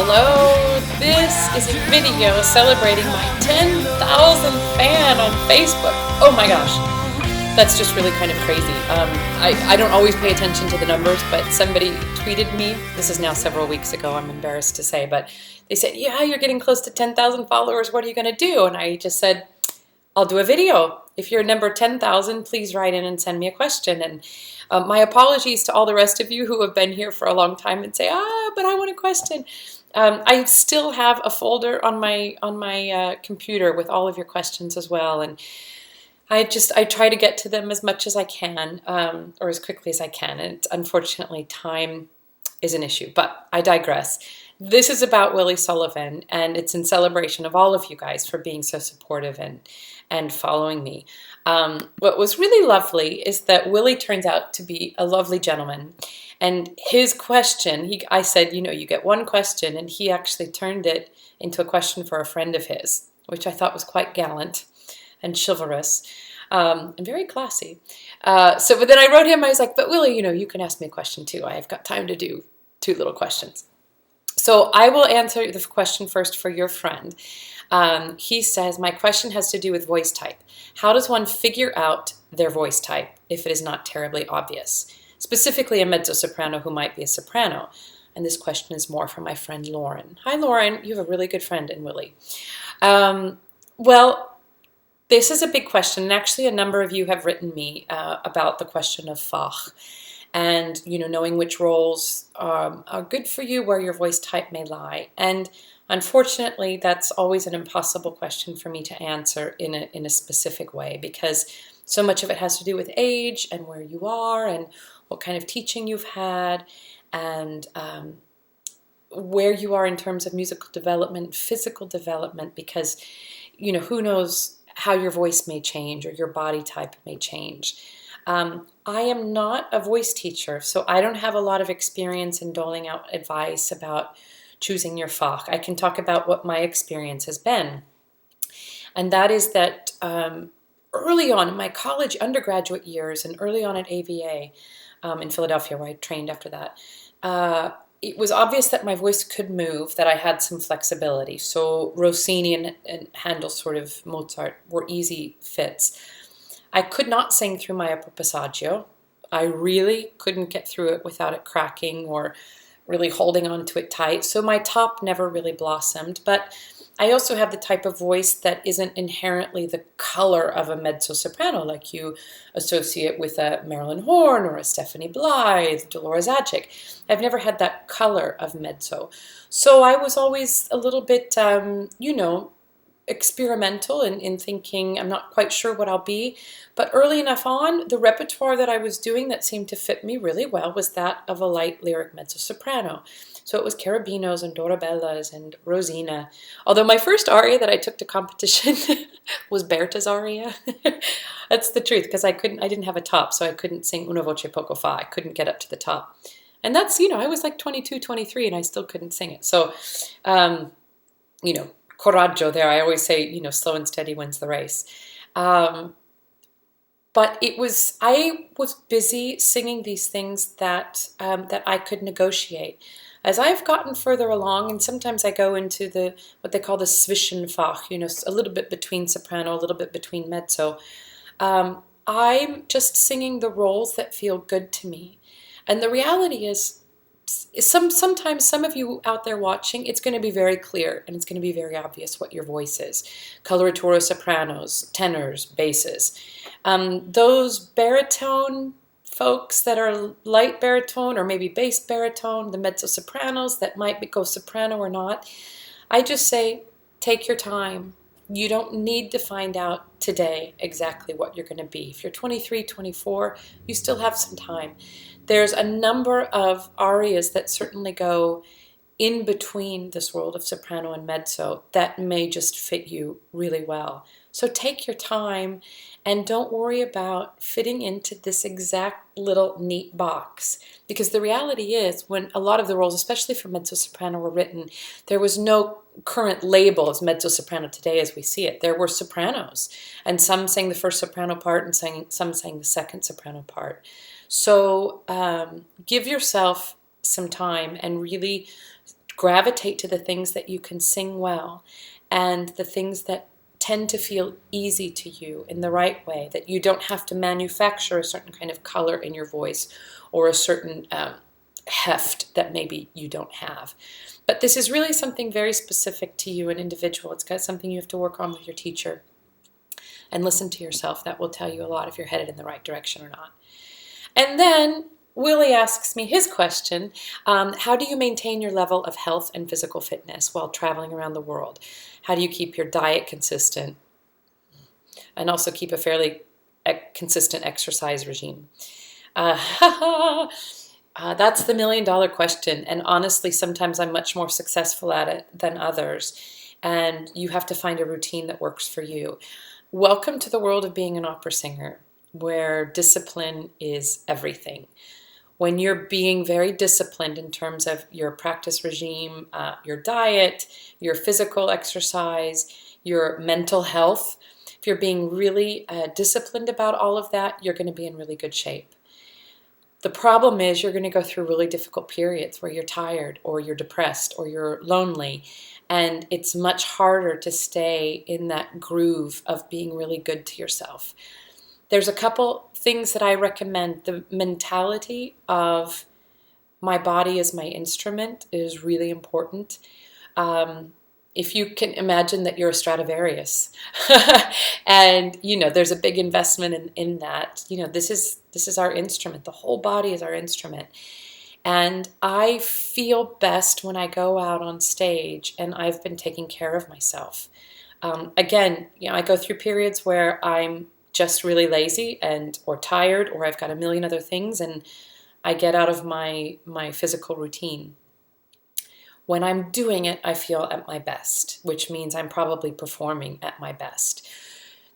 Hello, this is a video celebrating my 10,000th fan on Facebook. Oh my gosh, that's just really kind of crazy. I don't always pay attention to the numbers, but somebody tweeted me, this is now several weeks ago, I'm embarrassed to say, but they said, yeah, you're getting close to 10,000 followers, what are you going to do? And I just said, I'll do a video. If you're number 10,000, please write in and send me a question. And my apologies to all the rest of you who have been here for a long time and say, but I want a question. I still have a folder on my computer with all of your questions as well, and I try to get to them as much as I can, or as quickly as I can. And unfortunately, time is an issue. But I digress. This is about Willie Sullivan, and it's in celebration of all of you guys for being so supportive and following me. What was really lovely is that Willie turns out to be a lovely gentleman. And his question, I said, you get one question, and he actually turned it into a question for a friend of his, which I thought was quite gallant and chivalrous, and very classy. But then I wrote him, I was like, but Willie, you can ask me a question too. I have got time to do 2 little questions. So I will answer the question first for your friend. He says, my question has to do with voice type. How does one figure out their voice type if it is not terribly obvious? Specifically a mezzo-soprano who might be a soprano. And this question is more for my friend Lauren. Hi Lauren, you have a really good friend in Willie. Well, this is a big question, and actually a number of you have written me about the question of Fach. And, knowing which roles are good for you, where your voice type may lie. And unfortunately, that's always an impossible question for me to answer in a specific way, because so much of it has to do with age and where you are and what kind of teaching you've had and where you are in terms of musical development, physical development, because, who knows how your voice may change or your body type may change. I am not a voice teacher, so I don't have a lot of experience in doling out advice about choosing your Fach. I can talk about what my experience has been. And that is that early on in my college undergraduate years and early on at AVA in Philadelphia, where I trained after that, it was obvious that my voice could move, that I had some flexibility. So Rossini and Handel, sort of Mozart, were easy fits. I could not sing through my upper passaggio. I really couldn't get through it without it cracking or really holding on to it tight. So my top never really blossomed. But I also have the type of voice that isn't inherently the color of a mezzo-soprano, like you associate with a Marilyn Horne or a Stephanie Blythe, Dolores Zajic. I've never had that color of mezzo. So I was always a little bit, experimental in thinking I'm not quite sure what I'll be. But early enough on, the repertoire that I was doing that seemed to fit me really well was that of a light lyric mezzo-soprano. So it was Carabinos and Dorabellas and Rosina. Although my first aria that I took to competition was Berta's aria. That's the truth, because I didn't have a top, so I couldn't sing Una voce poco fa. I couldn't get up to the top. And that's, I was like 22, 23, and I still couldn't sing it. So, coraggio there. I always say, slow and steady wins the race. But I was busy singing these things that I could negotiate. As I've gotten further along, and sometimes I go into what they call the Zwischenfach, a little bit between soprano, a little bit between mezzo, I'm just singing the roles that feel good to me. And the reality is, sometimes some of you out there watching, it's going to be very clear and it's going to be very obvious what your voice is. Coloratura sopranos, tenors, basses. Those baritone folks that are light baritone or maybe bass baritone, the mezzo-sopranos that might go soprano or not, I just say, take your time. You don't need to find out today exactly what you're going to be. If you're 23, 24, you still have some time. There's a number of arias that certainly go in between this world of soprano and mezzo that may just fit you really well. So take your time and don't worry about fitting into this exact little neat box. Because the reality is, when a lot of the roles, especially for mezzo-soprano, were written, there was no current label as mezzo-soprano today as we see it. There were sopranos, and some sang the first soprano part and some sang the second soprano part. So give yourself some time and really gravitate to the things that you can sing well and the things that tend to feel easy to you in the right way, that you don't have to manufacture a certain kind of color in your voice or a certain heft that maybe you don't have. But this is really something very specific to you, an individual. It's got something you have to work on with your teacher. And listen to yourself. That will tell you a lot if you're headed in the right direction or not. And then Willie asks me his question, how do you maintain your level of health and physical fitness while traveling around the world? How do you keep your diet consistent and also keep a fairly consistent exercise regime? That's the million-dollar question, and honestly, sometimes I'm much more successful at it than others, and you have to find a routine that works for you. Welcome to the world of being an opera singer, where discipline is everything. When you're being very disciplined in terms of your practice regime, your diet, your physical exercise, your mental health, if you're being really disciplined about all of that, you're going to be in really good shape. The problem is you're going to go through really difficult periods where you're tired or you're depressed or you're lonely, and it's much harder to stay in that groove of being really good to yourself. There's a couple things that I recommend. The mentality of my body as my instrument is really important. If you can imagine that you're a Stradivarius and, there's a big investment in that, this is our instrument. The whole body is our instrument. And I feel best when I go out on stage and I've been taking care of myself. Again, I go through periods where I'm just really lazy or tired, or I've got a million other things, and I get out of my physical routine. When I'm doing it, I feel at my best, which means I'm probably performing at my best.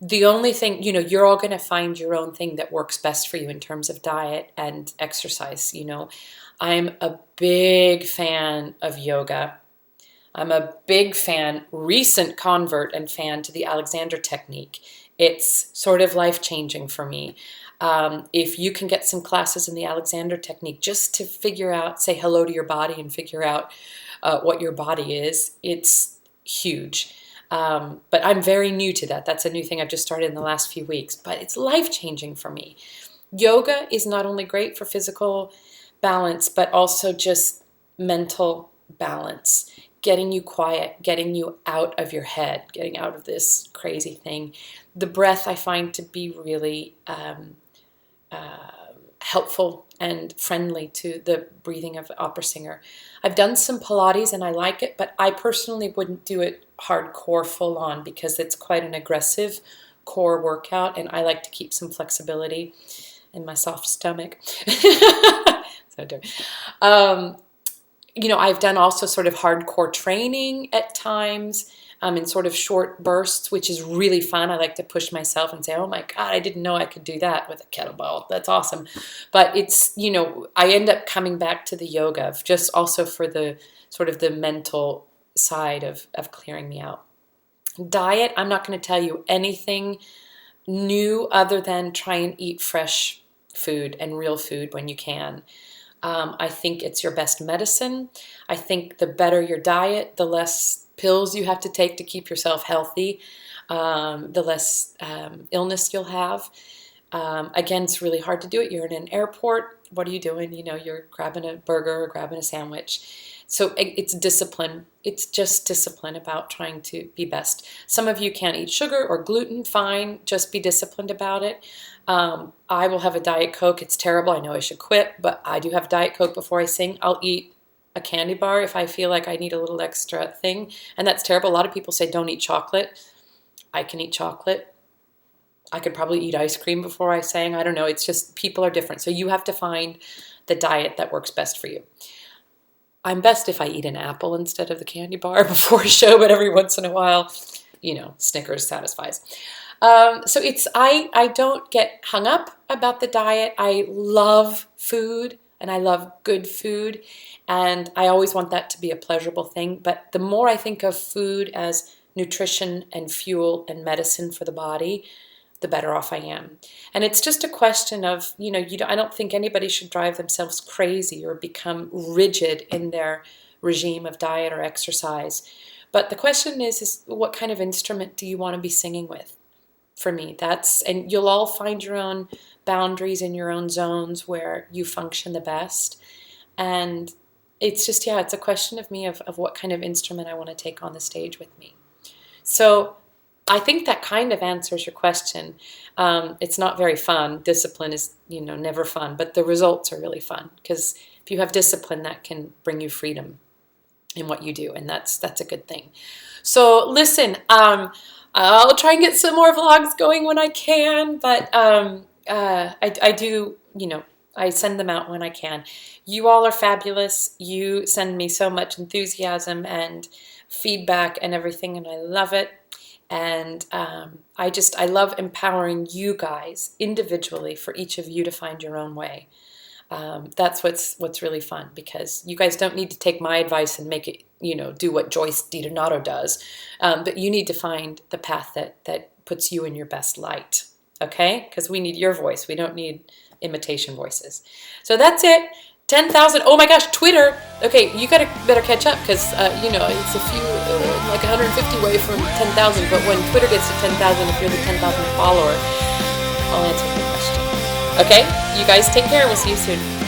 The only thing, you're all going to find your own thing that works best for you in terms of diet and exercise. I'm a big fan of yoga. I'm a big fan, recent convert and fan to the Alexander technique. It's sort of life-changing for me. If you can get some classes in the Alexander technique just to figure out, say hello to your body and figure out what your body is, it's huge. But I'm very new to that. That's a new thing I've just started in the last few weeks, but it's life-changing for me. Yoga is not only great for physical balance, but also just mental balance, getting you quiet, getting you out of your head, getting out of this crazy thing. The breath I find to be really helpful and friendly to the breathing of an opera singer. I've done some Pilates and I like it, but I personally wouldn't do it hardcore full on because it's quite an aggressive core workout, and I like to keep some flexibility in my soft stomach. So I've done also sort of hardcore training at times, in sort of short bursts, which is really fun. I like to push myself and say, oh my God, I didn't know I could do that with a kettlebell. That's awesome. But it's, I end up coming back to the yoga just also for the sort of the mental side of clearing me out. Diet, I'm not going to tell you anything new other than try and eat fresh food and real food when you can. I think it's your best medicine. I think the better your diet, the less pills you have to take to keep yourself healthy, the less illness you'll have. Again, it's really hard to do it. You're in an airport. What are you doing? You're grabbing a burger or grabbing a sandwich. So it's discipline. It's just discipline about trying to be best. Some of you can't eat sugar or gluten. Fine. Just be disciplined about it. I will have a Diet Coke. It's terrible. I know I should quit, but I do have Diet Coke before I sing. I'll eat a candy bar if I feel like I need a little extra thing. And that's terrible. A lot of people say don't eat chocolate. I can eat chocolate. I could probably eat ice cream before I sang. I don't know. It's just people are different. So you have to find the diet that works best for you. I'm best if I eat an apple instead of the candy bar before a show, but every once in a while, Snickers satisfies. So I don't get hung up about the diet. I love food and I love good food, and I always want that to be a pleasurable thing. But the more I think of food as nutrition and fuel and medicine for the body, the better off I am. And it's just a question of, I don't think anybody should drive themselves crazy or become rigid in their regime of diet or exercise. But the question is what kind of instrument do you want to be singing with? For me, and you'll all find your own boundaries in your own zones where you function the best. And it's just, it's a question of me of what kind of instrument I want to take on the stage with me. So I think that kind of answers your question. It's not very fun. Discipline is, never fun, but the results are really fun, because if you have discipline, that can bring you freedom in what you do, and that's a good thing. So listen, I'll try and get some more vlogs going when I can, but I do, I send them out when I can. You all are fabulous. You send me so much enthusiasm and feedback and everything, and I love it. And I love empowering you guys individually, for each of you to find your own way. That's what's really fun, because you guys don't need to take my advice and make it, do what Joyce DiDonato does. But you need to find the path that puts you in your best light, okay? Because we need your voice. We don't need imitation voices. So that's it. 10,000. Oh my gosh, Twitter. Okay, you better catch up, because, it's a few, like 150 away from 10,000. But when Twitter gets to 10,000, if you're the 10,000 follower, I'll answer your question. Okay, you guys take care. We'll see you soon.